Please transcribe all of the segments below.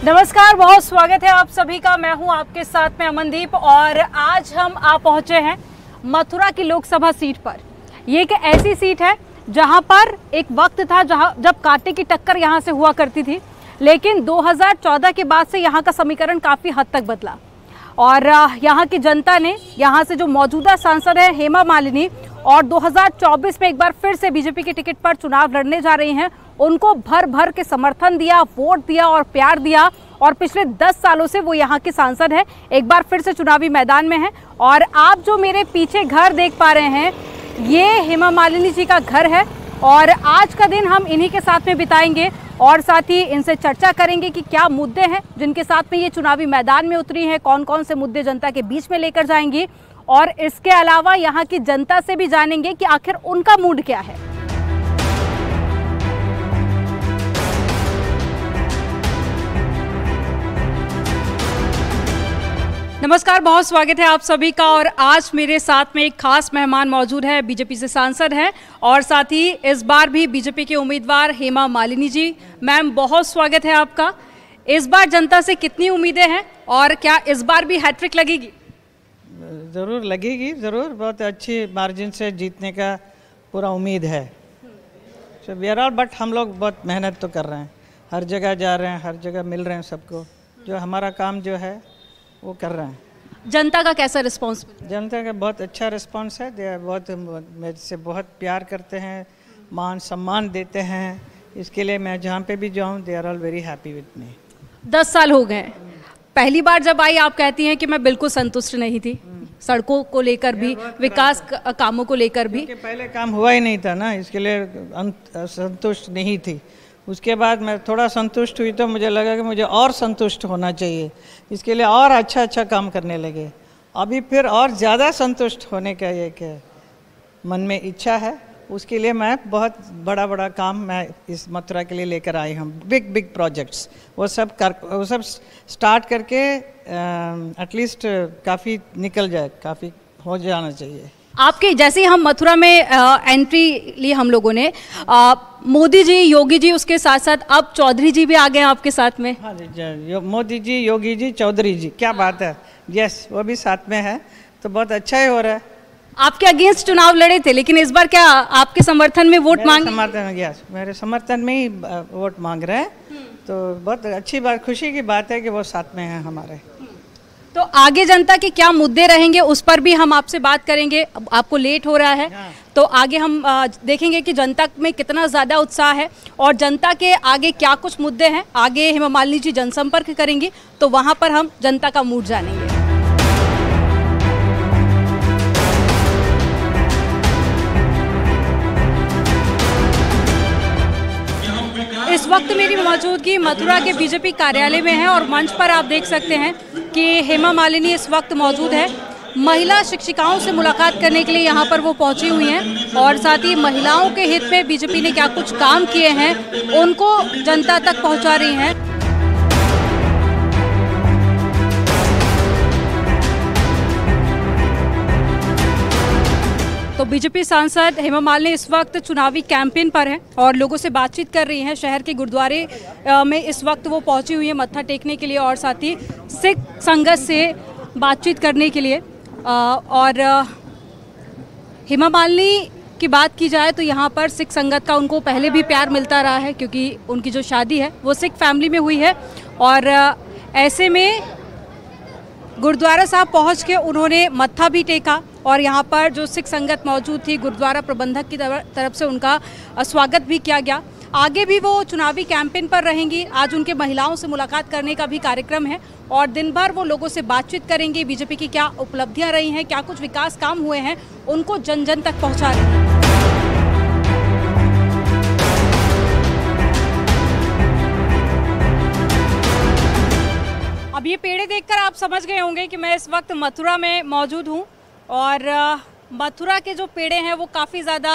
नमस्कार, बहुत स्वागत है आप सभी का। मैं हूं आपके साथ में अमनदीप और आज हम आ पहुंचे हैं मथुरा की लोकसभा सीट पर। ये एक ऐसी सीट है जहां पर एक वक्त था जब कांटे की टक्कर यहां से हुआ करती थी, लेकिन 2014 के बाद से यहां का समीकरण काफ़ी हद तक बदला और यहाँ की जनता ने यहाँ से जो मौजूदा सांसद है हेमा मालिनी और 2024 में एक बार फिर से बीजेपी के टिकट पर चुनाव लड़ने जा रही हैं, उनको भर भर के समर्थन दिया, वोट दिया और प्यार दिया और पिछले 10 सालों से वो यहाँ की सांसद है, एक बार फिर से चुनावी मैदान में है। और आप जो मेरे पीछे घर देख पा रहे हैं, ये हेमा मालिनी जी का घर है और आज का दिन हम इन्हीं के साथ में बिताएंगे और साथ ही इनसे चर्चा करेंगे कि क्या मुद्दे हैं जिनके साथ में ये चुनावी मैदान में उतरी हैं, कौन कौन से मुद्दे जनता के बीच में लेकर जाएंगी और इसके अलावा यहाँ की जनता से भी जानेंगे कि आखिर उनका मूड क्या है। नमस्कार, बहुत स्वागत है आप सभी का और आज मेरे साथ में एक खास मेहमान मौजूद है, बीजेपी से सांसद हैं और साथ ही इस बार भी बीजेपी के उम्मीदवार हेमा मालिनी जी। मैम, बहुत स्वागत है आपका। इस बार जनता से कितनी उम्मीदें हैं और क्या इस बार भी हैट्रिक लगेगी? ज़रूर लगेगी, ज़रूर। बहुत अच्छी मार्जिन से जीतने का पूरा उम्मीद है। So we are all, but हम लोग बहुत मेहनत तो कर रहे हैं, हर जगह जा रहे हैं, हर जगह मिल रहे हैं सबको, जो हमारा काम जो है वो कर रहे हैं। जनता का कैसा रिस्पॉन्स? जनता का बहुत अच्छा रिस्पॉन्स है। दे बहुत मेरे से बहुत प्यार करते हैं, मान सम्मान देते हैं। इसके लिए मैं जहाँ पे भी जाऊँ, they are all very happy with me. 10 साल हो गए। पहली बार जब आई आप कहती हैं कि मैं बिल्कुल संतुष्ट नहीं थी, सड़कों को लेकर भी, विकास कामों को लेकर भी। पहले काम हुआ ही नहीं था ना, इसके लिए संतुष्ट नहीं थी। उसके बाद मैं थोड़ा संतुष्ट हुई तो मुझे लगा कि मुझे और संतुष्ट होना चाहिए, इसके लिए और अच्छा काम करने लगे। अभी फिर और ज़्यादा संतुष्ट होने का एक मन में इच्छा है। उसके लिए मैं बहुत बड़ा काम मैं इस मथुरा के लिए लेकर आई हूँ। बिग प्रोजेक्ट्स वो सब स्टार्ट करके एटलीस्ट काफ़ी निकल जाए, काफ़ी हो जाना चाहिए। आपके जैसे ही हम मथुरा में एंट्री ली हम लोगों ने, मोदी जी, योगी जी, उसके साथ साथ अब चौधरी जी भी आ गए आपके साथ में। हाँ जी, मोदी जी, योगी जी, चौधरी जी, क्या बात है। यस, वो भी साथ में है तो बहुत अच्छा ही हो रहा है। आपके अगेंस्ट चुनाव लड़े थे, लेकिन इस बार क्या आपके समर्थन में वोट मांग? मेरे समर्थन में ही वोट मांग रहे हैं, तो बहुत अच्छी बात, खुशी की बात है कि वो साथ में हैं हमारे। तो आगे जनता के क्या मुद्दे रहेंगे उस पर भी हम आपसे बात करेंगे। आपको लेट हो रहा है तो आगे हम देखेंगे कि जनता में कितना ज़्यादा उत्साह है और जनता के आगे क्या कुछ मुद्दे हैं। आगे हेमा मालिनी जी जनसंपर्क करेंगी तो वहाँ पर हम जनता का मूड जानेंगे। इस वक्त मेरी मौजूदगी मथुरा के बीजेपी कार्यालय में है और मंच पर आप देख सकते हैं कि हेमा मालिनी इस वक्त मौजूद है। महिला शिक्षिकाओं से मुलाकात करने के लिए यहाँ पर वो पहुँची हुई हैं और साथ ही महिलाओं के हित में बीजेपी ने क्या कुछ काम किए हैं उनको जनता तक पहुँचा रही हैं। तो बीजेपी सांसद हेमा मालिनी इस वक्त चुनावी कैंपेन पर हैं और लोगों से बातचीत कर रही हैं। शहर के गुरुद्वारे में इस वक्त वो पहुंची हुई हैं मत्था टेकने के लिए और साथ ही सिख संगत से बातचीत करने के लिए। और हेमा मालिनी की बात की जाए तो यहाँ पर सिख संगत का उनको पहले भी प्यार मिलता रहा है, क्योंकि उनकी जो शादी है वो सिख फैमिली में हुई है और ऐसे में गुरुद्वारा साहब पहुँच के उन्होंने मत्था भी टेका और यहाँ पर जो सिख संगत मौजूद थी, गुरुद्वारा प्रबंधक की तरफ से उनका स्वागत भी किया गया। आगे भी वो चुनावी कैंपेन पर रहेंगी। आज उनके महिलाओं से मुलाकात करने का भी कार्यक्रम है और दिन भर वो लोगों से बातचीत करेंगे। बीजेपी की क्या उपलब्धियां रही हैं, क्या कुछ विकास काम हुए हैं, उनको जन जन तक पहुँचा रही हैं। अब ये पेड़े देखकर आप समझ गए होंगे कि मैं इस वक्त मथुरा में मौजूद हूँ और मथुरा के जो पेड़े हैं वो काफ़ी ज़्यादा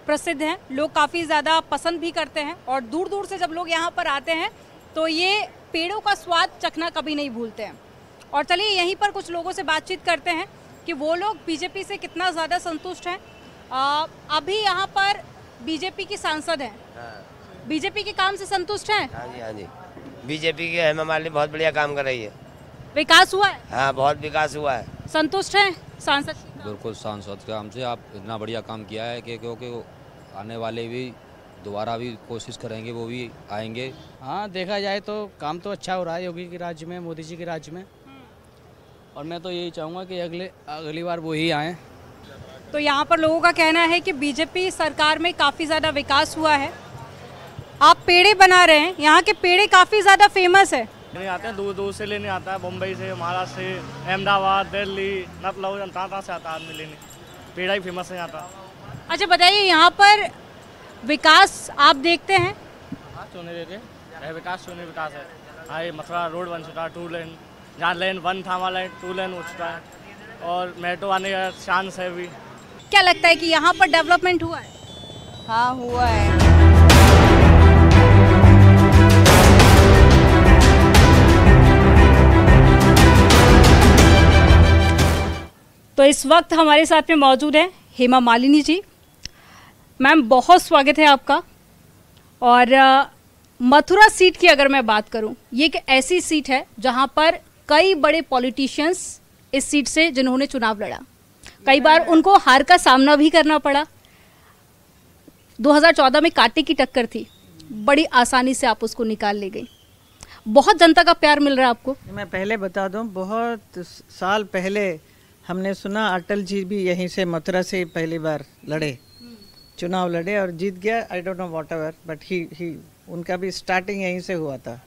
प्रसिद्ध हैं, लोग काफ़ी ज़्यादा पसंद भी करते हैं और दूर दूर से जब लोग यहाँ पर आते हैं तो ये पेड़ों का स्वाद चखना कभी नहीं भूलते हैं। और चलिए यहीं पर कुछ लोगों से बातचीत करते हैं कि वो लोग बीजेपी से कितना ज़्यादा संतुष्ट हैं। अभी यहाँ पर बीजेपी की सांसद हैं, बीजेपी के काम से संतुष्ट हैं? हाँ जी, हाँ जी। बीजेपी की हेमा मालिनी बहुत बढ़िया काम कर रही है। विकास हुआ है? हाँ, बहुत विकास हुआ है। संतुष्ट हैं सांसद? बिल्कुल सांसद के काम से आप इतना बढ़िया काम किया है कि क्योंकि आने वाले भी दोबारा भी कोशिश करेंगे, वो भी आएंगे। हाँ, देखा जाए तो काम तो अच्छा हो रहा है योगी के राज्य में, मोदी जी के राज्य में, और मैं तो यही चाहूँगा कि अगली बार वो ही आएँ। तो यहाँ पर लोगों का कहना है कि बीजेपी सरकार में काफ़ी ज़्यादा विकास हुआ है। आप पेड़े बना रहे हैं, यहाँ के पेड़े काफ़ी ज़्यादा फेमस है। नहीं आते हैं, दूर दूर से लेने आता है, मुंबई से, महाराष्ट्र से, अहमदाबाद, दिल्ली, लखनऊ, कहाँ से आता है आदमी लेने। पेड़ा ही फेमस है यहाँ का। अच्छा बताइए, यहाँ पर विकास आप देखते हैं? हाँ, सोने देते विकास, सोने विकास है। हाँ, ये मथुरा रोड बन चुका है, 2 लेन, जहाँ लेन 1 था वहाँ लाइन 2 लेन हो चुका है, और मेट्रो आने का चांस है भी। क्या लगता है कि यहाँ पर डेवलपमेंट हुआ है? हाँ, हुआ है। तो इस वक्त हमारे साथ में मौजूद है हेमा मालिनी जी। मैम, बहुत स्वागत है आपका। और मथुरा सीट की अगर मैं बात करूं, ये एक ऐसी सीट है जहां पर कई बड़े पॉलिटिशियंस इस सीट से जिन्होंने चुनाव लड़ा, कई बार उनको हार का सामना भी करना पड़ा। 2014 में कांटे की टक्कर थी, बड़ी आसानी से आप उसको निकाल ले गई। बहुत जनता का प्यार मिल रहा है आपको। मैं पहले बता दूं, बहुत साल पहले हमने सुना अटल जी भी यहीं से, मथुरा से पहली बार लड़े, चुनाव लड़े और जीत गया। I don't know what ever, but he उनका भी स्टार्टिंग यहीं से हुआ था।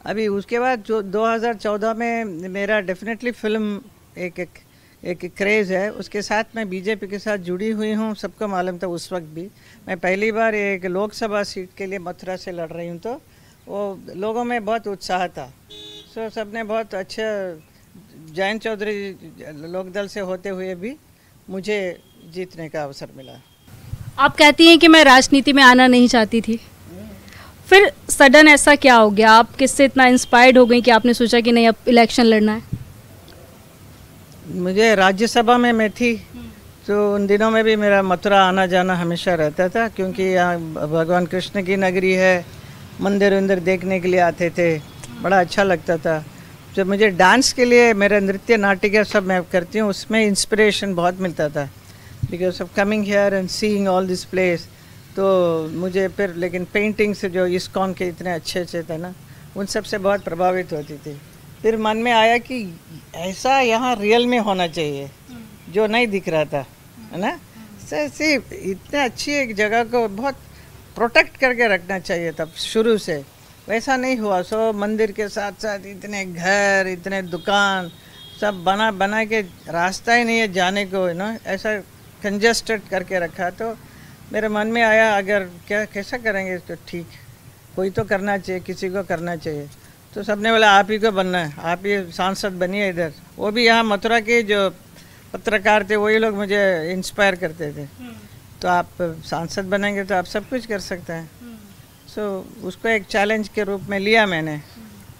अभी उसके बाद जो 2014 में मेरा डेफिनेटली फिल्म एक क्रेज़ है, उसके साथ मैं बीजेपी के साथ जुड़ी हुई हूँ, सबको मालूम था उस वक्त भी। मैं पहली बार एक लोकसभा सीट के लिए मथुरा से लड़ रही हूँ, तो वो लोगों में बहुत उत्साह था। सो सबने बहुत अच्छा, जयंत चौधरी लोकदल से होते हुए भी मुझे जीतने का अवसर मिला। आप कहती हैं कि मैं राजनीति में आना नहीं चाहती थी, फिर सडन ऐसा क्या हो गया? आप किससे इतना इंस्पायर्ड हो गई कि आपने सोचा कि नहीं, अब इलेक्शन लड़ना है? मुझे राज्यसभा में मैं थी, तो उन दिनों में भी मेरा मथुरा आना जाना हमेशा रहता था, क्योंकि यहाँ भगवान कृष्ण की नगरी है, मंदिर वंदिर देखने के लिए आते थे, बड़ा अच्छा लगता था। जब मुझे डांस के लिए, मेरा नृत्य नाटिका सब मैं करती हूँ, उसमें इंस्पिरेशन बहुत मिलता था, because of coming here and seeing all this place. तो मुझे फिर, लेकिन पेंटिंग से जो इस्कॉन के इतने अच्छे अच्छे थे ना, उन सब से बहुत प्रभावित होती थी। फिर मन में आया कि ऐसा यहाँ रियल में होना चाहिए, जो नहीं दिख रहा था, है ना। ऐसे इतने अच्छी एक जगह को बहुत प्रोटेक्ट करके रखना चाहिए था शुरू से, वैसा नहीं हुआ। सो मंदिर के साथ साथ इतने घर, इतने दुकान सब बना के रास्ता ही नहीं है जाने को, है ना, ऐसा कंजस्टेड करके रखा। तो मेरे मन में आया, अगर क्या कैसा करेंगे, तो ठीक, कोई तो करना चाहिए, किसी को करना चाहिए। तो सबने बोला आप ही को बनना है, आप ही सांसद बनिए इधर। वो भी यहाँ मथुरा के जो पत्रकार थे, वही लोग मुझे इंस्पायर करते थे, तो आप सांसद बनेंगे तो आप सब कुछ कर सकते हैं। सो उसको एक चैलेंज के रूप में लिया मैंने।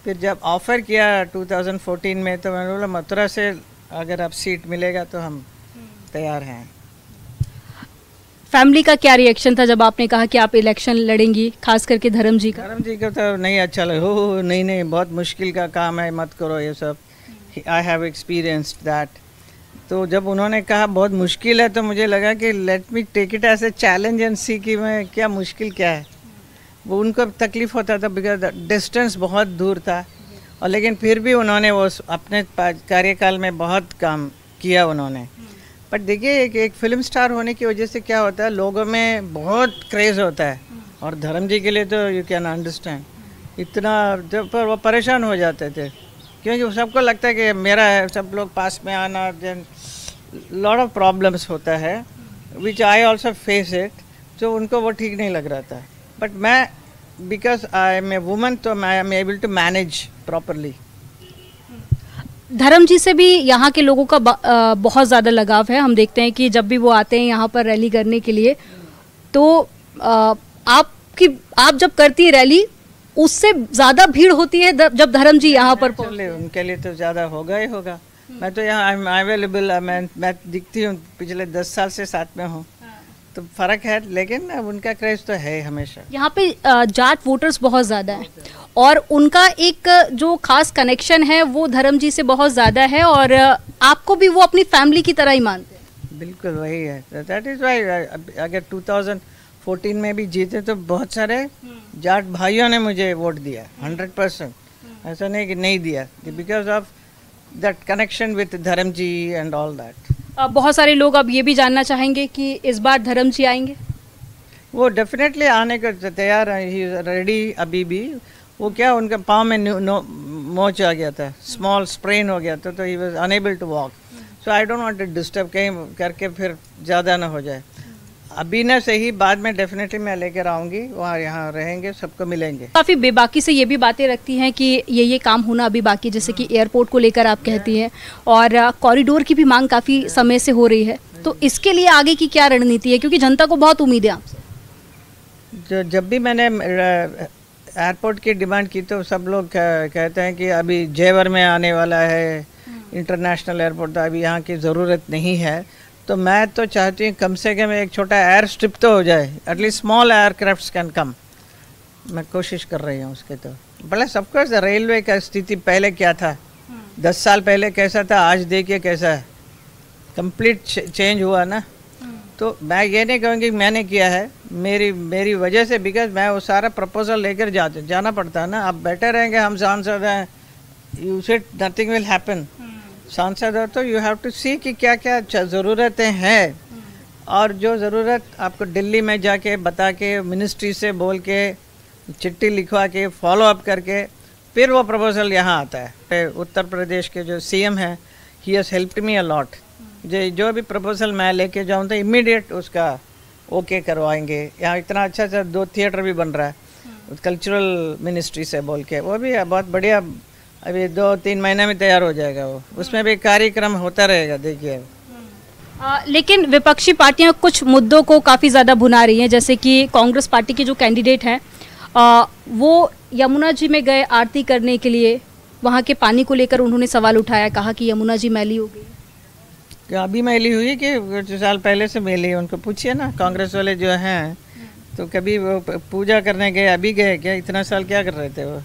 फिर जब ऑफ़र किया 2014 में, तो मैंने बोला मथुरा से अगर आप सीट मिलेगा तो हम तैयार हैं। फैमिली का क्या रिएक्शन था जब आपने कहा कि आप इलेक्शन लड़ेंगी, खास करके धर्म जी का? धर्म जी को तो नहीं अच्छा लगा, हो नहीं बहुत मुश्किल का काम है, मत करो ये सब, आई हैव एक्सपीरियंस्ड दैट। तो जब उन्होंने कहा बहुत मुश्किल है, तो मुझे लगा कि let me take it as a challenge and see कि मैं क्या मुश्किल क्या है। वो उनको तकलीफ़ होता था, बिकॉज डिस्टेंस बहुत दूर था, और लेकिन फिर भी उन्होंने वो अपने कार्यकाल में बहुत काम किया उन्होंने। बट देखिए, एक फिल्म स्टार होने की वजह से क्या होता है, लोगों में बहुत क्रेज़ होता है, और धर्म जी के लिए तो यू कैन अंडरस्टैंड, इतना जब पर वो परेशान हो जाते थे, क्योंकि सबको लगता है कि मेरा है, सब लोग पास में आना, देन लॉट ऑफ प्रॉब्लम्स होता है, विच आई ऑल्सो फेस इट। जो उनको वो ठीक नहीं लग रहा था, बट मैं, because I am a woman, तो I am able to manage properly. Dharm ji से भी यहाँ के लोगों का बहुत ज़्यादा लगाव है। हम देखते हैं कि जब भी वो आते हैं यहाँ पर रैली करने के लिए, तो आप जब करती है रैली, उससे ज़्यादा भीड़ होती है जब धर्म जी यहाँ पर पहुँचते। उनके लिए तो ज़्यादा होगा ही होगा। मैं तो यहाँ अवेलेबल, मैं दिखती हूँ, पिछले 10 साल से साथ में हूँ, तो फ़र्क है, लेकिन उनका क्रेज़ तो है हमेशा। यहाँ पे जाट वोटर्स बहुत ज़्यादा हैं, और उनका एक जो खास कनेक्शन है वो धर्म जी से बहुत ज़्यादा है, और आपको भी वो अपनी फैमिली की तरह ही मानते हैं। बिल्कुल वही है, दैट इज़ वाई अगर 2014 में भी जीते तो बहुत सारे जाट भाइयों ने मुझे वोट दिया 100%। ऐसा नहीं कि नहीं दिया, because of that connection with धर्म जी एंड ऑल दैट। अब बहुत सारे लोग अब ये भी जानना चाहेंगे कि इस बार धर्म जी आएंगे। वो डेफिनेटली आने को तैयार है, ही इज रेडी। अभी भी वो क्या उनके पाँव में मोच आ गया था, स्मॉल स्प्रेन हो गया था, तो he was unable to walk. So I don't want to disturb, कहीं करके फिर ज़्यादा ना हो जाए। अभी ना सही, बाद में डेफिनेटली मैं लेकर आऊँगी, वहाँ यहाँ रहेंगे, सबको मिलेंगे। काफ़ी बेबाकी से ये भी बातें रखती हैं कि ये काम होना अभी बाकी, जैसे कि एयरपोर्ट को लेकर आप कहती हैं, और कॉरिडोर की भी मांग काफ़ी समय से हो रही है। तो इसके लिए आगे की क्या रणनीति है, क्योंकि जनता को बहुत उम्मीद है आपसे। जब भी मैंने एयरपोर्ट की डिमांड की तो सब लोग कहते हैं कि अभी जेवर में आने वाला है इंटरनेशनल एयरपोर्ट, तो अभी यहाँ की ज़रूरत नहीं है। तो मैं तो चाहती हूँ कम से कम एक छोटा एयर स्ट्रिप तो हो जाए, at least small aircrafts can come. मैं कोशिश कर रही हूँ उसके। तो भले सबकोर्स रेलवे का स्थिति पहले क्या था, 10 साल पहले कैसा था, आज देखिए कैसा है, कंप्लीट चेंज हुआ ना। तो मैं ये नहीं कहूँगी मैंने किया है, मेरी वजह से, बिकॉज मैं वो सारा प्रपोजल लेकर जाना पड़ता है ना। अब बैठे रहेंगे, हम सांसद हैं, you said nothing will happen. सांसद हो तो यू हैव टू सी कि क्या क्या ज़रूरतें हैं, और जो ज़रूरत आपको दिल्ली में जाके बता के, मिनिस्ट्री से बोल के, चिट्ठी लिखवा के, फॉलो अप करके, फिर वो प्रपोजल यहाँ आता है। उत्तर प्रदेश के जो सीएम हैं, he has helped me a lot. जो भी प्रपोजल मैं लेके जाऊँ तो इमीडिएट उसका ओके करवाएंगे। यहाँ इतना अच्छा 2 थिएटर भी बन रहा है कल्चरल मिनिस्ट्री से बोल के, वो भी बहुत बढ़िया, अभी 2-3 महीने में तैयार हो जाएगा वो। उसमें भी कार्यक्रम होता रहेगा, देखिए। लेकिन विपक्षी पार्टियां कुछ मुद्दों को काफ़ी ज़्यादा भुना रही हैं, जैसे कि कांग्रेस पार्टी के जो कैंडिडेट हैं वो यमुना जी में गए आरती करने के लिए, वहाँ के पानी को लेकर उन्होंने सवाल उठाया, कहा कि यमुना जी मैली हो गई। क्या अभी मैली हुई कि कुछ साल पहले से मैली? उनको पूछिए ना, कांग्रेस वाले जो हैं, तो कभी वो पूजा करने गए, अभी गए क्या? इतना साल क्या कर रहे थे वो?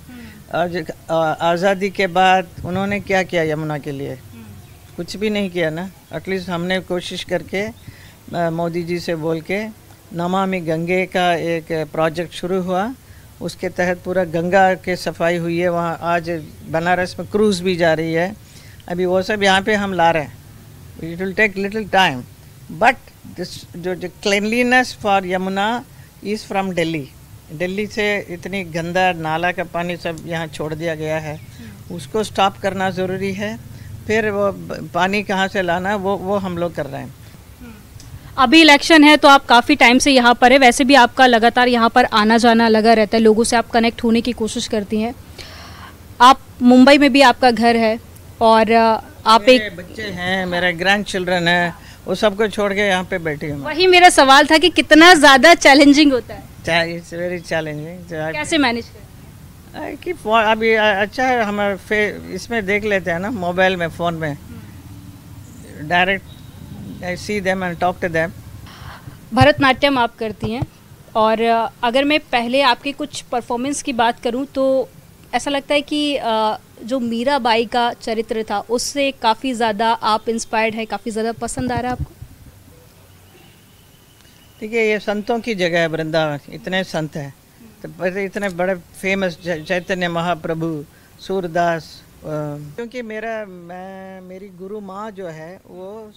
आज आज़ादी के बाद उन्होंने क्या किया यमुना के लिए? कुछ भी नहीं किया ना। एटलीस्ट हमने कोशिश करके मोदी जी से बोल के नमामि गंगे का एक प्रोजेक्ट शुरू हुआ, उसके तहत पूरा गंगा के सफाई हुई है वहाँ। आज बनारस में क्रूज़ भी जा रही है, अभी वो सब यहाँ पे हम ला रहे हैं। It will take little time, but this जो cleanliness for Yamuna is from Delhi. Delhi से इतनी गंदा नाला का पानी सब यहाँ छोड़ दिया गया है, उसको स्टॉप करना ज़रूरी है। फिर वो पानी कहाँ से लाना, वो हम लोग कर रहे हैं। अभी इलेक्शन है तो आप काफ़ी टाइम से यहाँ पर है, वैसे भी आपका लगातार यहाँ पर आना जाना लगा रहता है, लोगों से आप कनेक्ट होने की कोशिश करती हैं। आप मुंबई में भी आपका घर है, और आप एक बच्चे हैं, मेरे ग्रैंड चिल्ड्रन है, वो सबको छोड़ के यहाँ पे बैठी हूँ। वही मेरा सवाल था कि कितना ज़्यादा चैलेंजिंग होता है। It's very challenging. कैसे मैनेज करें? कि अभी अच्छा है, हमारे इसमें देख लेते हैं ना, मोबाइल में, फ़ोन में, direct I see them and talk to them. Bharatanatyam आप करती हैं, और अगर मैं पहले आपके कुछ परफॉर्मेंस की बात करूं तो ऐसा लगता है कि जो मीराबाई का चरित्र था उससे काफ़ी ज़्यादा आप इंस्पायर्ड है, काफ़ी ज़्यादा पसंद आ रहा है आपको? ठीक है, ये संतों की जगह है वृंदावन, इतने संत हैं, तो इतने बड़े फेमस चैतन्य महाप्रभु, सूरदास, क्योंकि मेरी गुरु माँ जो है वो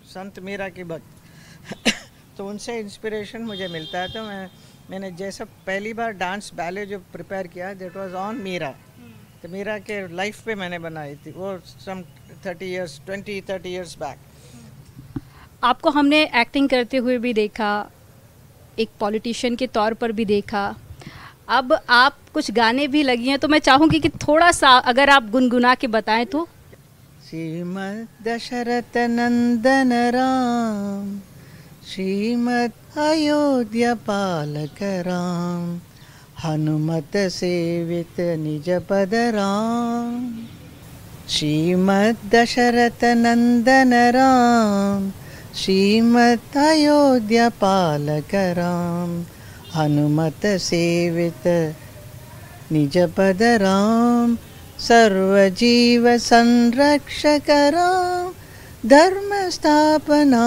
संत मीरा की भक्त तो उनसे इंस्पिरेशन मुझे मिलता है। तो मैंने जैसा पहली बार डांस बैले जो प्रिपेयर किया, दैट वाज ऑन मीरा। तो मीरा के लाइफ पे मैंने बनाई थी वो, सम 20-30 इयर्स बैक। आपको हमने एक्टिंग करते हुए भी देखा, एक पॉलिटिशियन के तौर पर भी देखा, अब आप कुछ गाने भी लगी हैं, तो मैं चाहूँगी कि थोड़ा सा अगर आप गुनगुना के बताएं तो। श्रीमद् दशरथ नंदन राम, श्रीमद् अयोध्या पालक राम, हनुमत सेवित निज पद राम। श्रीमद् दशरथ नंदन राम, श्रीमद् अयोध्या पालक राम, हनुमत सेवित निज पद राम सर्वजीव संरक्षक राम धर्म स्थापना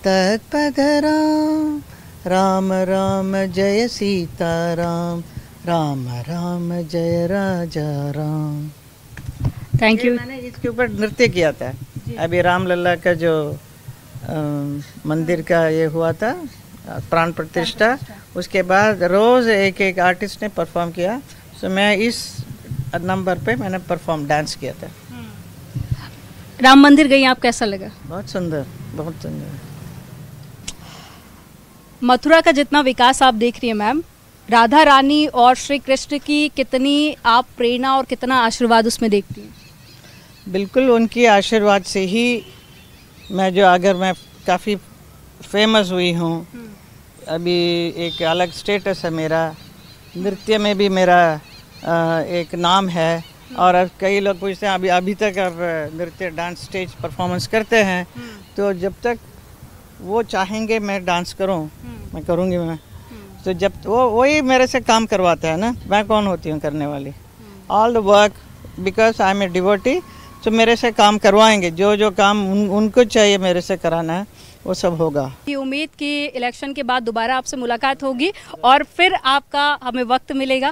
तत्पद राम राम राम जय सीता राम राम राम जय राजा राम। Thank you. मैंने इसके ऊपर नृत्य किया था अभी रामलला का जो मंदिर का ये हुआ था प्राण प्रतिष्ठा, उसके बाद रोज़ एक एक आर्टिस्ट ने परफॉर्म किया। तो मैं इस नंबर पे मैंने परफॉर्म डांस किया था। राम मंदिर गई आप, कैसा लगा? बहुत सुंदर, बहुत सुंदर। मथुरा का जितना विकास आप देख रही हैं मैम, राधा रानी और श्री कृष्ण की कितनी आप प्रेरणा और कितना आशीर्वाद उसमें देखती हैं? बिल्कुल उनकी आशीर्वाद से ही मैं काफ़ी फेमस हुई हूँ। अभी एक अलग स्टेटस है मेरा, नृत्य में भी मेरा एक नाम है। और अब कई लोग पूछते हैं अभी तक आप नृत्य डांस स्टेज परफॉर्मेंस करते हैं, तो जब तक वो चाहेंगे मैं डांस करूं मैं करूंगी। मैं तो जब वही मेरे से काम करवाता है ना, मैं कौन होती हूँ करने वाली। All the work because I am a devotee, तो मेरे से काम करवाएंगे। जो काम उनको चाहिए मेरे से कराना है वो सब होगा। ये उम्मीद कि इलेक्शन के बाद दोबारा आपसे मुलाकात होगी और फिर आपका हमें वक्त मिलेगा।